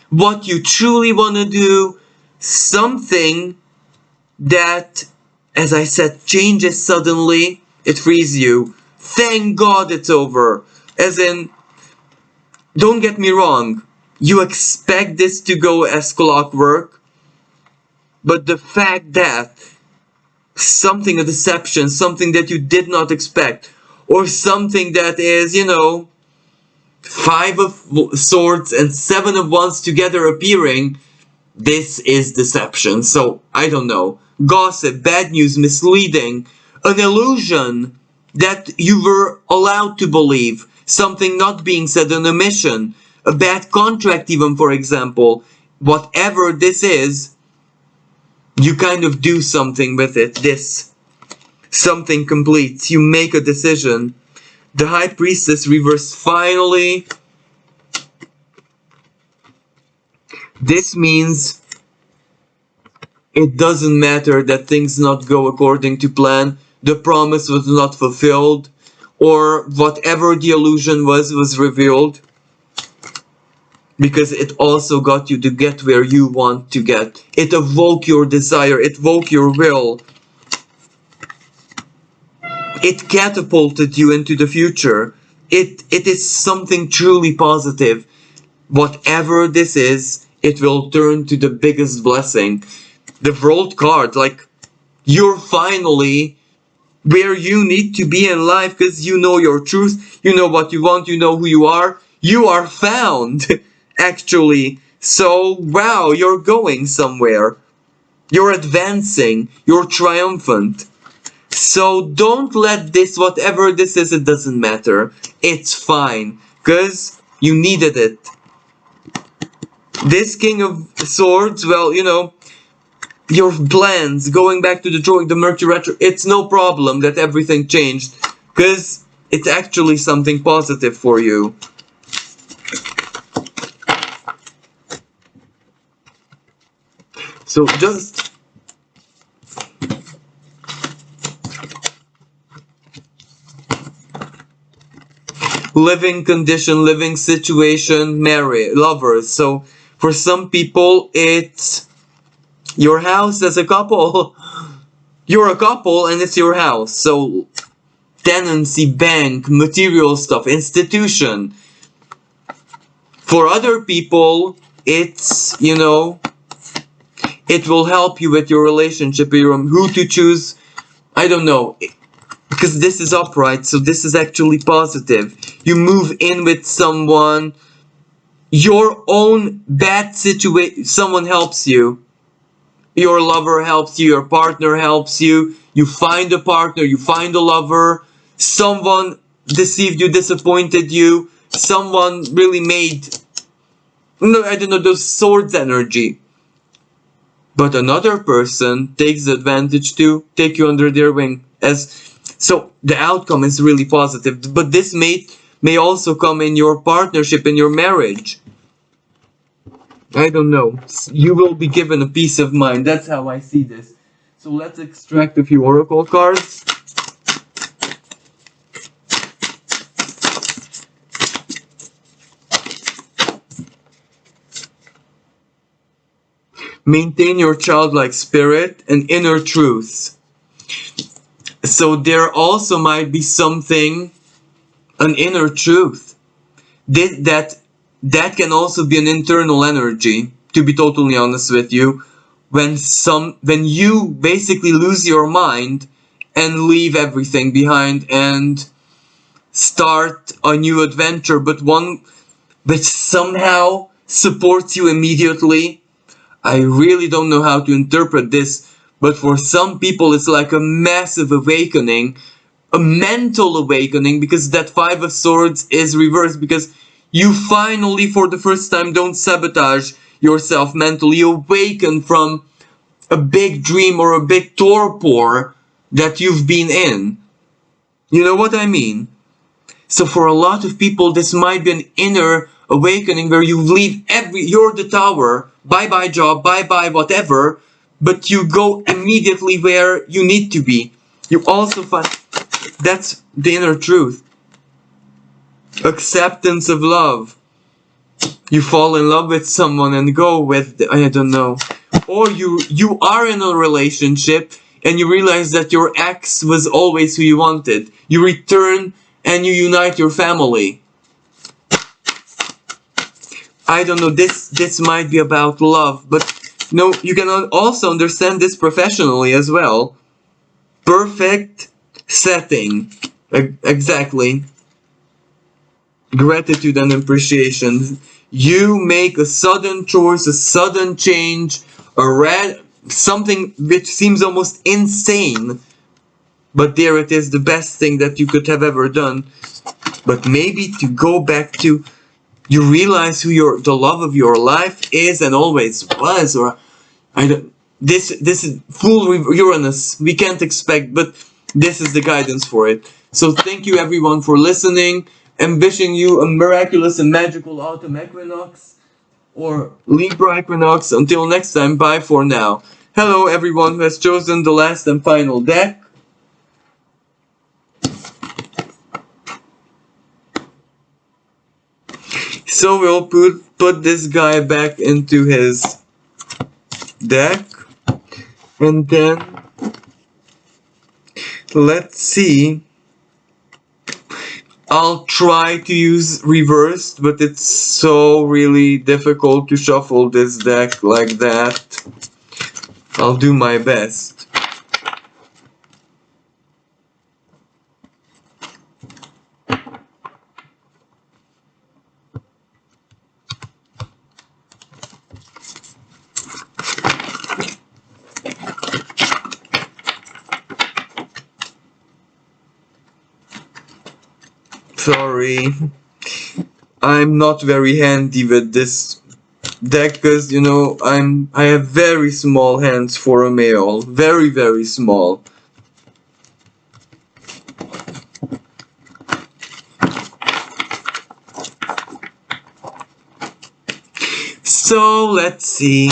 What you truly want to do, something that, as I said, changes suddenly, it frees you. Thank God it's over. As in, don't get me wrong, you expect this to go as clockwork, but the fact that something, a deception, something that you did not expect, or something that is, 5 of swords and 7 of wands together appearing, this is deception. So, I don't know. Gossip, bad news, misleading, an illusion that you were allowed to believe, something not being said, an omission, a bad contract even, for example. Whatever this is, you kind of do something with it. This, something completes. You make a decision. The High Priestess reversed finally. This means it doesn't matter that things not go according to plan, the promise was not fulfilled, or whatever the illusion was revealed, because it also got you to get where you want to get. It awoke your desire, it woke your will. It catapulted you into the future. It is something truly positive. Whatever this is, it will turn to the biggest blessing. The World card, like, you're finally where you need to be in life because you know your truth, you know what you want, you know who you are. You are found, actually. So, wow, you're going somewhere. You're advancing. You're triumphant. So don't let this, whatever this is, it doesn't matter. It's fine. Because you needed it. This King of Swords, well, you know, your plans, going back to the drawing, the Mercury Retro, it's no problem that everything changed. Because it's actually something positive for you. So just living condition, living situation, married, lovers. So for some people, it's your house as a couple. You're a couple and it's your house. So tenancy, bank, material stuff, institution. For other people, it's, you know, it will help you with your relationship, who to choose. I don't know. Because this is upright, so this is actually positive. You move in with someone, your own bad situation, someone helps you. Your lover helps you, your partner helps you, you find a partner, you find a lover, someone deceived you, disappointed you, someone really made, no, I don't know, those swords energy. But another person takes advantage to take you under their wing. So the outcome is really positive. But this may also come in your partnership, in your marriage. I don't know. You will be given a peace of mind. That's how I see this. So let's extract a few oracle cards. Maintain your childlike spirit and inner truth. So there also might be something, an inner truth. That can also be an internal energy, to be totally honest with you. When you basically lose your mind and leave everything behind and start a new adventure, but one which somehow supports you immediately. I really don't know how to interpret this, but for some people it's like a massive awakening, a mental awakening, because that Five of Swords is reversed, because you finally, for the first time, don't sabotage yourself mentally. You awaken from a big dream or a big torpor that you've been in. You know what I mean? So for a lot of people, this might be an inner awakening where you leave you're the tower, bye-bye job, bye-bye whatever, but you go immediately where you need to be. You also find, that's the inner truth. Acceptance of love. You fall in love with someone and go with, I don't know. Or you are in a relationship and you realize that your ex was always who you wanted. You return and you unite your family. I don't know, this might be about love, but no, you can also understand this professionally as well. Perfect setting. Exactly. Gratitude and appreciation. You make a sudden choice, a sudden change, something which seems almost insane, but there it is, the best thing that you could have ever done. But maybe to go back to, you realize who the love of your life is and always was, or I don't. This is full Uranus. We can't expect, but this is the guidance for it. So thank you everyone for listening. I'm wishing you a miraculous and magical autumn equinox or Libra Equinox. Until next time, bye for now. Hello everyone who has chosen the last and final deck. So we'll put this guy back into his deck, and then let's see. I'll try to use reversed, but it's so really difficult to shuffle this deck like that. I'll do my best. sorry. I'm not very handy with this deck because, you know, I have very small hands for a male. Very, very small. So, let's see.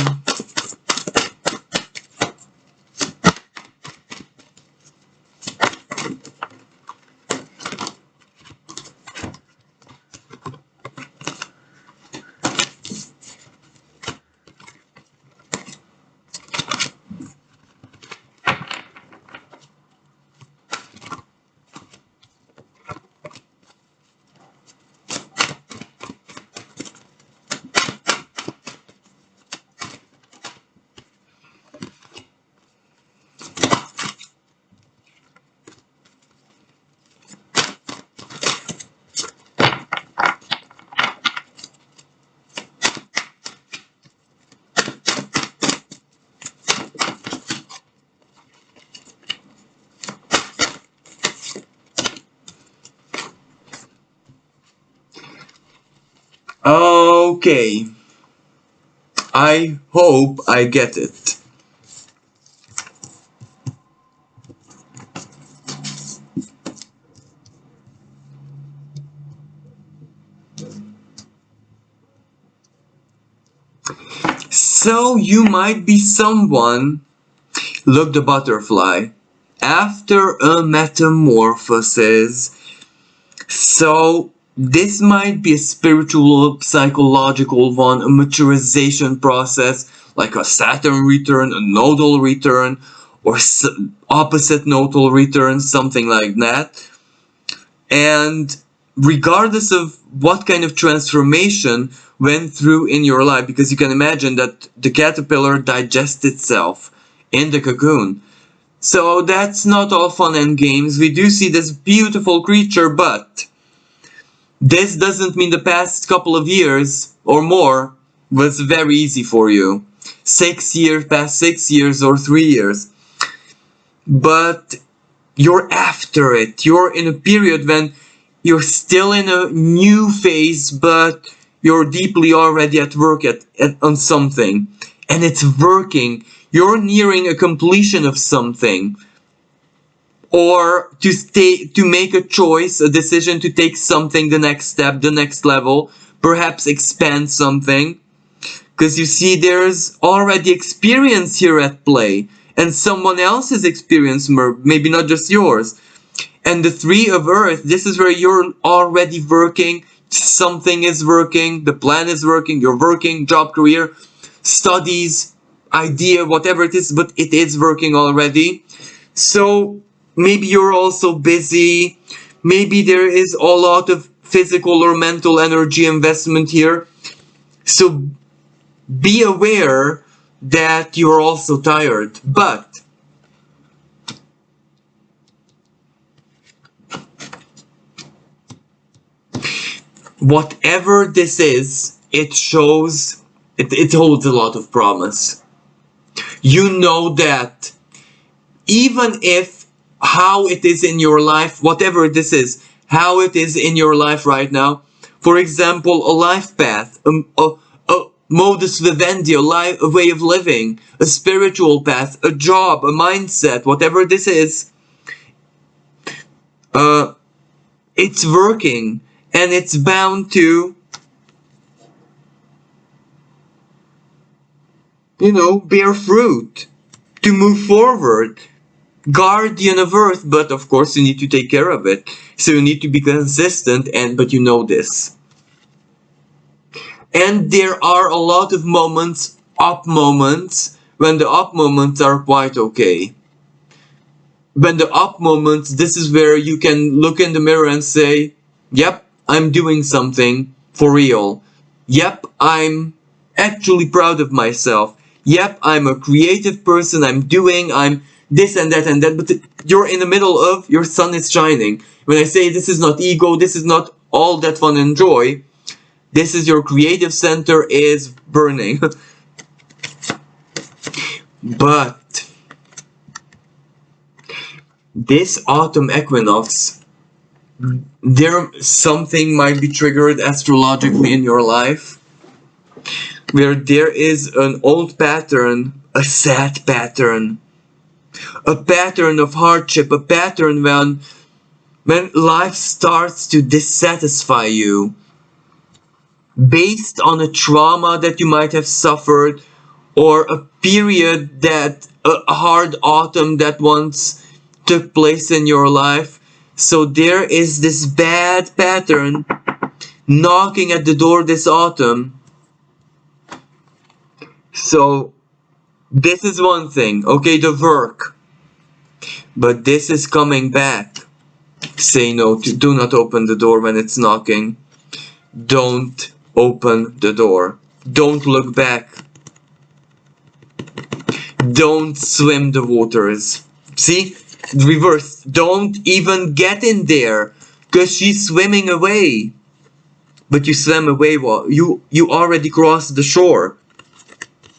Okay. I hope I get it. So you might be someone. Look, the butterfly. After a metamorphosis. So this might be a spiritual, psychological one, a maturization process, like a Saturn return, a nodal return, or opposite nodal return, something like that. And regardless of what kind of transformation went through in your life, because you can imagine that the caterpillar digests itself in the cocoon. So that's not all fun and games. We do see this beautiful creature, but this doesn't mean the past couple of years or more was very easy for you. 6 years, past 6 years or 3 years. But you're after it. You're in a period when you're still in a new phase, but you're deeply already at work on something. And it's working. You're nearing a completion of something. Or to make a choice, a decision to take something the next step, the next level, perhaps expand something. Because you see, there's already experience here at play, and someone else's experience, maybe not just yours. And the Three of Earth, this is where you're already working, something is working, the plan is working, you're working, job, career, studies, idea, whatever it is, but it is working already. So maybe you're also busy, maybe there is a lot of physical or mental energy investment here. So be aware that you're also tired, but whatever this is, it shows, it holds a lot of promise. You know that even if how it is in your life, whatever this is, how it is in your life right now, for example, a life path, a modus vivendi, a way of living, a spiritual path, a job, a mindset, whatever this is, it's working and it's bound to, bear fruit, to move forward. Guardian of Earth, but of course you need to take care of it. So you need to be consistent, but you know this. And there are a lot of moments, up moments, when the up moments are quite okay. When the up moments, this is where you can look in the mirror and say, yep, I'm doing something for real. Yep, I'm actually proud of myself. Yep, I'm a creative person, I'm this and that, but you're in the middle of, your sun is shining. When I say this is not ego, this is not all that fun and joy, this is your creative center is burning. But this autumn equinox There something might be triggered astrologically in your life where there is an old pattern, a sad pattern, a pattern of hardship, a pattern when life starts to dissatisfy you based on a trauma that you might have suffered, or a period that a hard autumn that once took place in your life. So there is this bad pattern knocking at the door this autumn. So this is one thing, okay, the work. But this is coming back. Say no to, do not open the door when it's knocking. Don't open the door. Don't look back. Don't swim the waters. See? Reverse. Don't even get in there. Because she's swimming away. But you swam away while you already crossed the shore.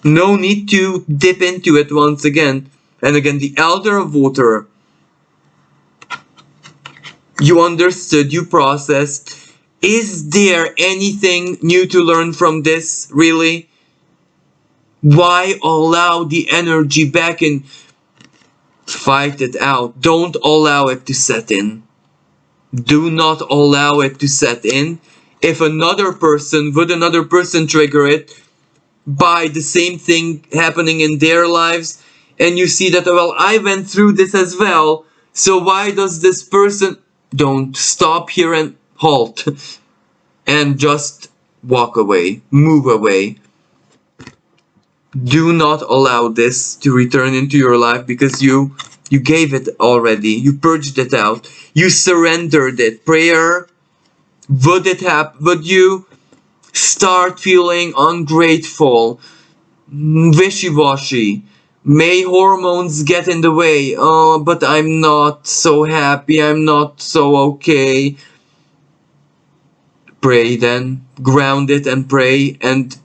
No need to dip into it once again. And again, the elder of water. You understood, you processed. Is there anything new to learn from this, really? Why allow the energy back and fight it out? Don't allow it to set in. Do not allow it to set in. If another person, would another person trigger it by the same thing happening in their lives, and you see that, well, I went through this as well, so why does this person... Don't stop here and halt and just walk away, move away. Do not allow this to return into your life, because you gave it already. You purged it out. You surrendered it. Prayer, would it happen? Would you start feeling ungrateful, wishy-washy? May hormones get in the way. Oh, but I'm not so happy. I'm not so okay. Pray then. Ground it and pray, and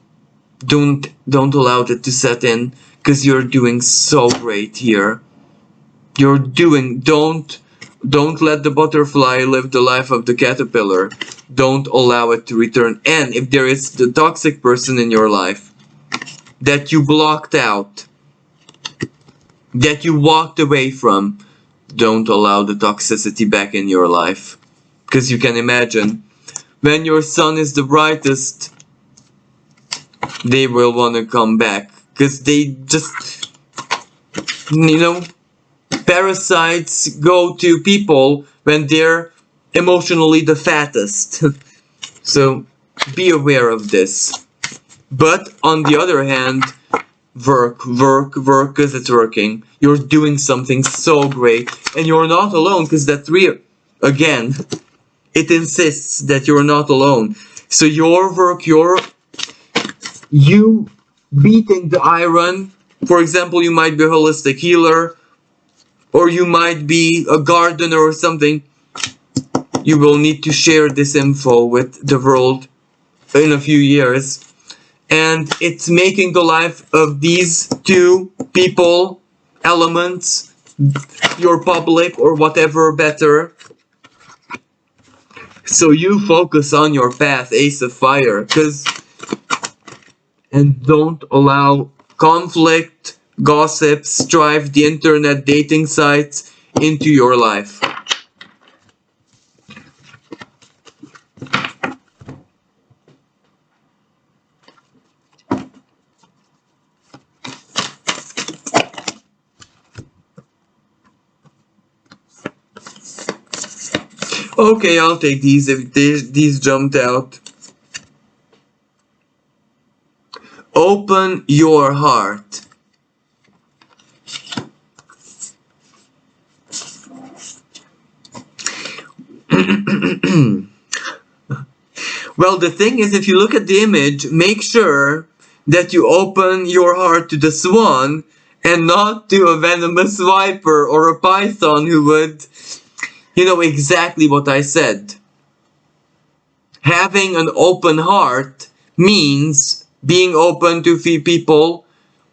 don't allow it to set in, because you're doing so great here. You're doing... Don't let the butterfly live the life of the caterpillar. Don't allow it to return. And if there is the toxic person in your life that you blocked out, that you walked away from, don't allow the toxicity back in your life. Because you can imagine, when your sun is the brightest, they will want to come back. Because they just, parasites go to people when they're emotionally the fattest. So be aware of this. But on the other hand, work, because it's working. You're doing something so great, and you're not alone, because that again, it insists that you're not alone. So your work, you beating the iron. For example, you might be a holistic healer, or you might be a gardener or something. You will need to share this info with the world in a few years. And it's making the life of these two people, elements, your public or whatever, better. So you focus on your path, Ace of Fire, and don't allow conflict, gossip, strife, the internet, dating sites into your life. Okay, I'll take these if these jumped out. Open your heart. Well, the thing is, if you look at the image, make sure that you open your heart to the swan and not to a venomous viper or a python who would... You know exactly what I said. Having an open heart means being open to people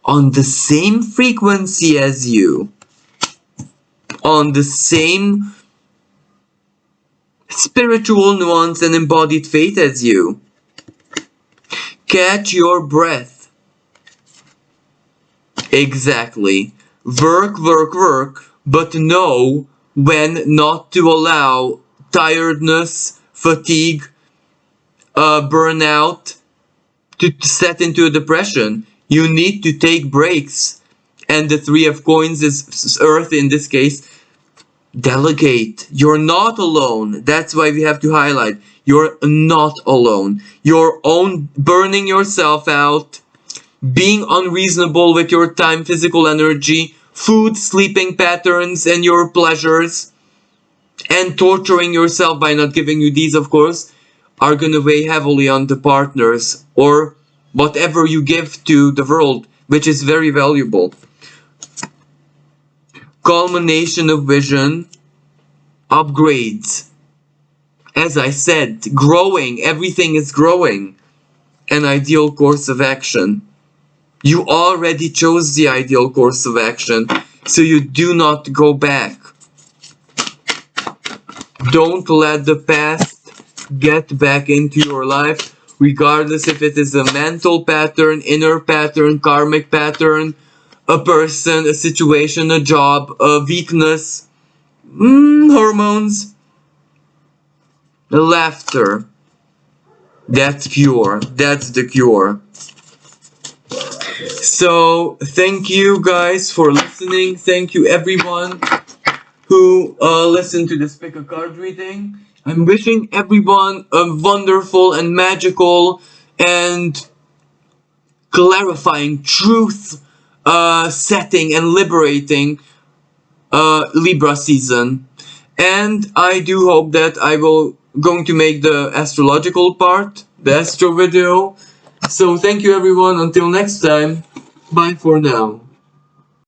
on the same frequency as you. On the same spiritual nuance and embodied faith as you. Catch your breath. Exactly. Work, but know when not to allow tiredness, fatigue, burnout to set into a depression. You need to take breaks. And the Three of Coins is Earth in this case. Delegate. You're not alone. That's why we have to highlight. You're not alone. Your own burning yourself out, being unreasonable with your time, physical energy, food, sleeping patterns, and your pleasures, and torturing yourself by not giving you these, of course, are gonna weigh heavily on the partners or whatever you give to the world, which is very valuable. Culmination of vision, upgrades. As I said, growing, everything is growing. An ideal course of action. You already chose the ideal course of action, so you do not go back. Don't let the past get back into your life, regardless if it is a mental pattern, inner pattern, karmic pattern, a person, a situation, a job, a weakness, hormones, laughter. That's pure. That's the cure. So, thank you guys for listening. Thank you everyone who listened to this pick a card reading. I'm wishing everyone a wonderful and magical and clarifying truth setting and liberating Libra season. And I do hope that I will going to make the astrological part, the astro video. So thank you everyone. Until next time. Bye for now.